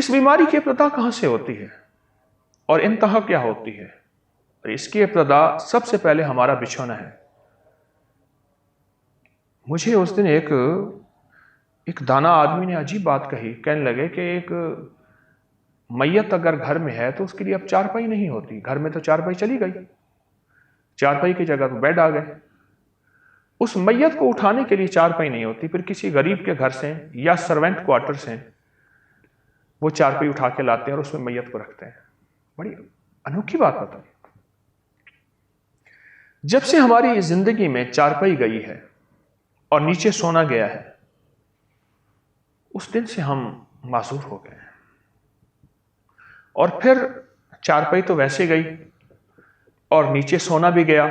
इस बीमारी की इब्तिदा कहां से होती है और इंतहा क्या होती है? और इसकी इब्तिदा सबसे पहले हमारा बिछौना है। मुझे उस दिन एक दाना आदमी ने अजीब बात कही। कहने लगे कि एक मैयत अगर घर में है तो उसके लिए अब चारपाई नहीं होती। घर में तो चारपाई चली गई, चारपाई की जगह तो बेड आ गए। उस मैयत को उठाने के लिए चारपाई नहीं होती, फिर किसी गरीब के घर से या सर्वेंट क्वार्टर से वो चारपाई उठा के लाते हैं और उसमें मैयत को रखते हैं। बड़ी अनोखी बात बताई। जब से हमारी जिंदगी में चारपाई गई है और नीचे सोना गया है, उस दिन से हम मासूर हो गए हैं। और फिर चारपाई तो वैसे गई और नीचे सोना भी गया,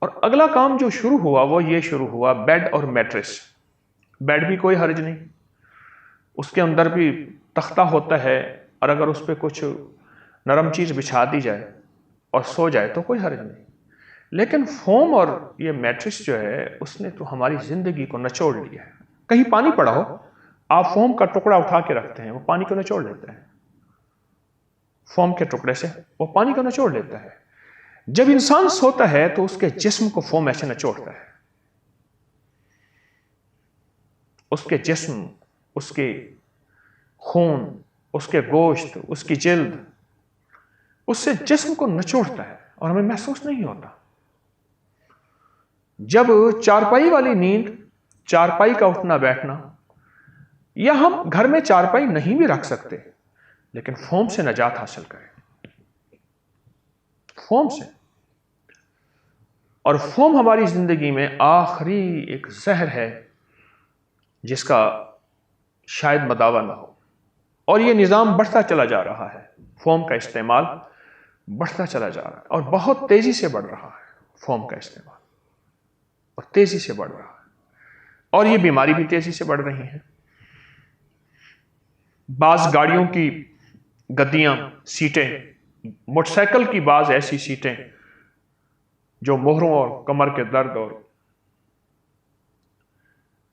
और अगला काम जो शुरू हुआ वो ये शुरू हुआ, बेड और मैट्रेस। बेड भी कोई हर्ज नहीं, उसके अंदर भी तख्ता होता है, और अगर उस पर कुछ नरम चीज बिछा दी जाए और सो जाए तो कोई हर्ज नहीं। लेकिन फोम और ये मैट्रेस जो है, उसने तो हमारी जिंदगी को निचोड़ लिया है। कहीं पानी पड़ा हो, आप फोम का टुकड़ा उठा के रखते हैं, वो पानी को निचोड़ लेता है। फोम के टुकड़े से वो पानी को निचोड़ लेता है। जब इंसान सोता है तो उसके जिस्म को फोम ऐसे निचोड़ता है। उसके जिस्म, उसके खून, उसके गोश्त, उसकी जिल्द, उससे जिस्म को निचोड़ता है और हमें महसूस नहीं होता। जब चारपाई वाली नींद, चारपाई का उठना बैठना, या हम घर में चारपाई नहीं भी रख सकते लेकिन फोम से निजात हासिल करें, फोम से। और फोम हमारी जिंदगी में आखिरी एक जहर है जिसका शायद मदावा ना हो, और यह निज़ाम बढ़ता चला जा रहा है। फोम का इस्तेमाल बढ़ता चला जा रहा है और बहुत तेजी से बढ़ रहा है। फोम का इस्तेमाल और तेजी से बढ़ रहा है, और ये बीमारी भी तेजी से बढ़ रही है। बाज गाड़ियों की गद्दियां, सीटें, मोटरसाइकिल की बाज ऐसी सीटें जो मोहरों और कमर के दर्द और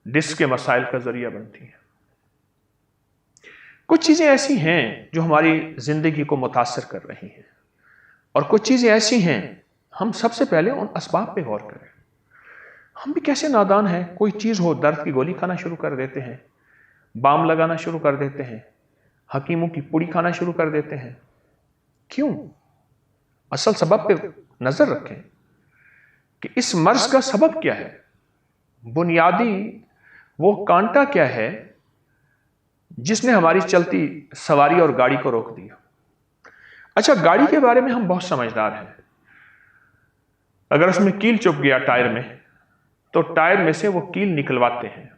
डिस्क के मसाइल का जरिया बनती हैं। कुछ चीजें ऐसी हैं जो हमारी जिंदगी को मुतासर कर रही हैं, और कुछ चीजें ऐसी हैं, हम सबसे पहले उन असबाब पे गौर करें। हम भी कैसे नादान हैं, कोई चीज हो, दर्द की गोली खाना शुरू कर देते हैं, बाम लगाना शुरू कर देते हैं, हकीमों की पुड़ी खाना शुरू कर देते हैं। क्यों? असल सबब पे नजर रखें कि इस मर्ज का सबब क्या है, बुनियादी वो कांटा क्या है जिसने हमारी चलती सवारी और गाड़ी को रोक दिया। अच्छा, गाड़ी के बारे में हम बहुत समझदार हैं। अगर उसमें कील चुभ गया टायर में, तो टायर में से वो कील निकलवाते हैं,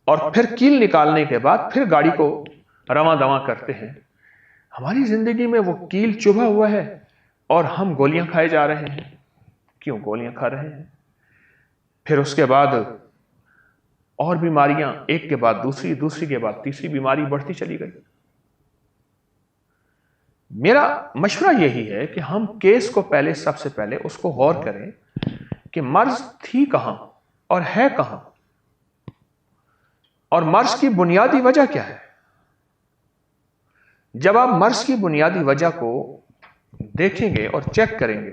और फिर कील निकालने के बाद फिर गाड़ी को रवां दवां करते हैं। हमारी जिंदगी में वो कील चुभा हुआ है और हम गोलियां खाए जा रहे हैं। क्यों गोलियां खा रहे हैं? फिर उसके बाद और बीमारियां, एक के बाद दूसरी, दूसरी के बाद तीसरी बीमारी बढ़ती चली गई। मेरा मशवरा यही है कि हम केस को पहले, सबसे पहले उसको गौर करें कि मर्ज थी कहां और है कहां, और मर्ज की बुनियादी वजह क्या है। जब आप मर्ज की बुनियादी वजह को देखेंगे और चेक करेंगे,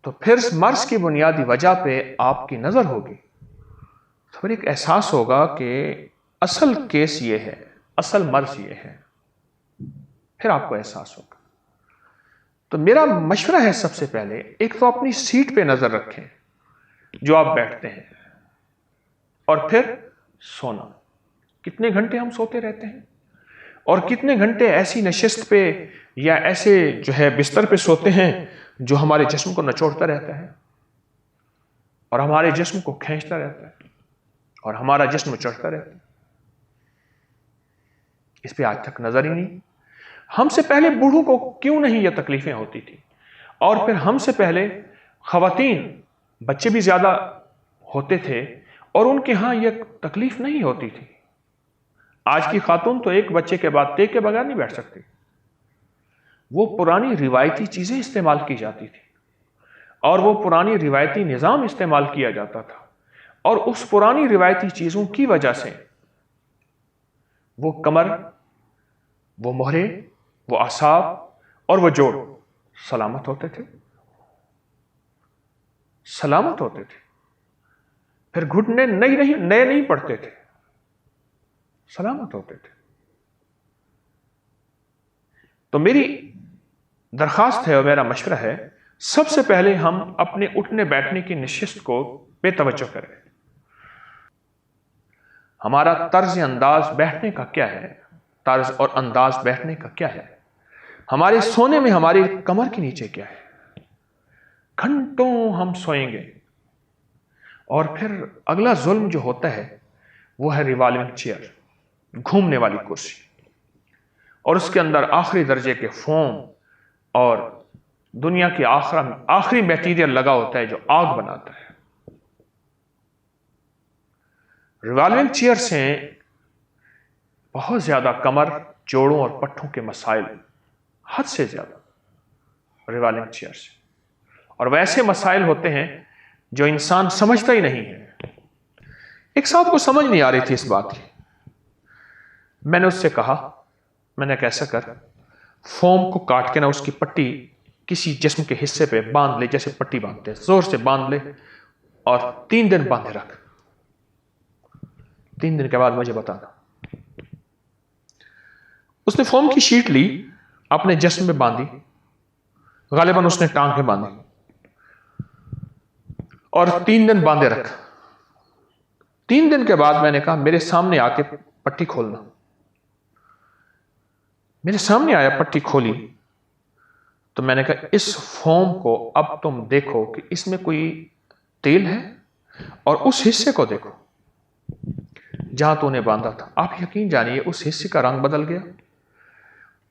तो फिर मर्ज की बुनियादी वजह पे आपकी नजर होगी, तो फिर एक एहसास होगा कि असल केस ये है, असल मर्ज ये है। फिर आपको एहसास होगा। तो मेरा मशवरा है, सबसे पहले एक तो अपनी सीट पे नजर रखें जो आप बैठते हैं, और फिर सोना। कितने घंटे हम सोते रहते हैं, और कितने घंटे ऐसी नशिस्त पे या ऐसे जो है बिस्तर पे सोते हैं जो हमारे जिस्म को निचोड़ता रहता है और हमारे जिस्म को खींचता रहता है और हमारा जिस्म चढ़ता रहता है। इस पे आज तक नजर ही नहीं। हमसे पहले बूढ़ों को क्यों नहीं ये तकलीफें होती थी, और फिर हमसे पहले खवातीन, बच्चे भी ज्यादा होते थे और उनके यहां यह तकलीफ नहीं होती थी। आज की खातून तो एक बच्चे के बाद टेक के बगैर नहीं बैठ सकती। वो पुरानी रिवायती चीजें इस्तेमाल की जाती थी और वो पुरानी रिवायती निज़ाम इस्तेमाल किया जाता था, और उस पुरानी रिवायती चीजों की वजह से वो कमर, वो मोहरे, वो आसाब और वो जोड़ सलामत होते थे, सलामत होते थे। फिर घुटने नए नहीं पड़ते थे, सलामत होते थे। तो मेरी दरखास्त है और मेरा मशवरा है, सबसे पहले हम अपने उठने बैठने की नशिस्त को बेतवज्जो करें। हमारा तर्ज अंदाज बैठने का क्या है, तर्ज और अंदाज बैठने का क्या है, हमारे सोने में हमारी कमर के नीचे क्या है। घंटों हम सोएंगे और फिर अगला जुल्म जो होता है वो है रिवॉल्विंग चेयर, घूमने वाली कुर्सी, और उसके अंदर आखिरी दर्जे के फोम और दुनिया की आखिरी मटेरियल लगा होता है जो आग बनाता है। रिवॉल्विंग चेयर से बहुत ज्यादा कमर, जोड़ों और पट्टों के मसाइल, हद से ज्यादा रिवॉल्विंग चेयर से। और वैसे मसाइल होते हैं जो इंसान समझता ही नहीं है। एक साहब को समझ नहीं आ रही थी इस बात की। मैंने उससे कहा, मैंने कैसा कर, फोम को काट के ना उसकी पट्टी किसी जिस्म के हिस्से पे बांध ले, जैसे पट्टी बांधते हैं, जोर से बांध ले और 3 दिन बांधे रख। 3 दिन के बाद मुझे बताना। उसने फोम की शीट ली, अपने जिस्म में बांधी, गालिबन उसने टांग में बांधी और 3 दिन बांधे रख। 3 दिन के बाद मैंने कहा, मेरे सामने आके पट्टी खोलना। मेरे सामने आया, पट्टी खोली तो मैंने कहा, इस फोम को अब तुम देखो कि इसमें कोई तेल है, और उस हिस्से को देखो जहां तूने बांधा था। आप यकीन जानिए उस हिस्से का रंग बदल गया।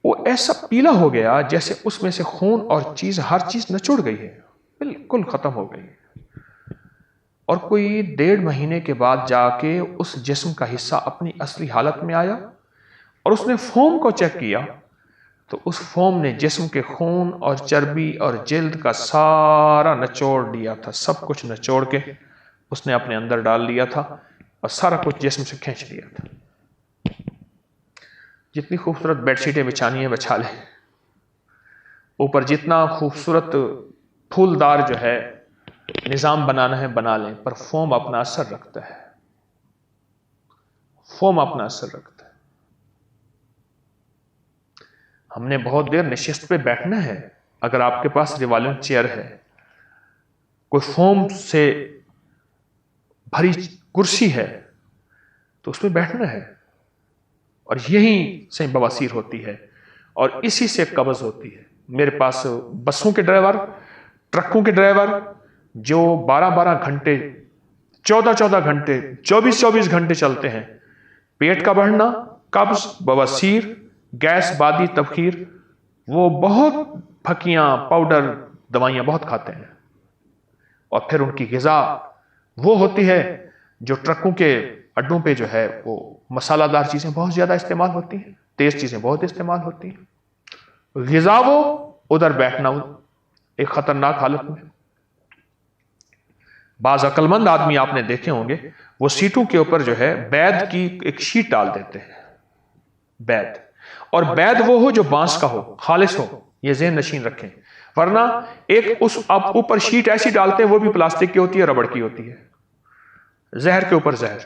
वो ऐसा पीला हो गया जैसे उसमें से खून और हर चीज निचोड़ गई है, बिल्कुल खत्म हो गई। और कोई 1.5 महीने के बाद जाके उस जिस्म का हिस्सा अपनी असली हालत में आया और उसने फोम को चेक किया तो उस फोम ने जिस्म के खून और चर्बी और जिल्द का सारा निचोड़ लिया था। सब कुछ निचोड़ के उसने अपने अंदर डाल लिया था और सारा कुछ जिस्म से खींच लिया था। जितनी खूबसूरत बेडशीटें बिछानी है बिछा ले, ऊपर जितना खूबसूरत फूलदार जो है निजाम बनाना है बना लें, पर फोम अपना असर रखता है। फोम अपना असर रखता है। हमने बहुत देर नशिस्त पे बैठना है। अगर आपके पास रिवॉल्विंग चेयर है, कोई फोम से भरी कुर्सी है, तो उसमें बैठना है। और यहीं से बवासीर होती है और इसी से कब्ज होती है। मेरे पास बसों के ड्राइवर, ट्रकों के ड्राइवर जो 12-12 घंटे, 14-14 घंटे, 24-24 घंटे चलते हैं। पेट का बढ़ना, कब्ज, बवासीर, गैस, बादी, तबखीर, वो बहुत फकियां, पाउडर, दवाइयां बहुत खाते हैं। और फिर उनकी ग़िज़ा वो होती है जो ट्रकों के अड्डों पे जो है वो मसालादार चीजें बहुत ज्यादा इस्तेमाल होती हैं, तेज चीजें बहुत इस्तेमाल होती हैं। ग़िज़ा वो, उधर बैठना एक खतरनाक हालत में। बाज अक्लमंद आदमी आपने देखे होंगे, वो सीटों के ऊपर जो है बैद की एक शीट डाल देते हैं। बैद, और बैद वो हो जो बांस का हो, खालिस हो, ये ज़हन नशीन रखें। वरना एक उस आप ऊपर शीट ऐसी डालते हैं वो भी प्लास्टिक की होती है, रबड़ की होती है। जहर के ऊपर जहर।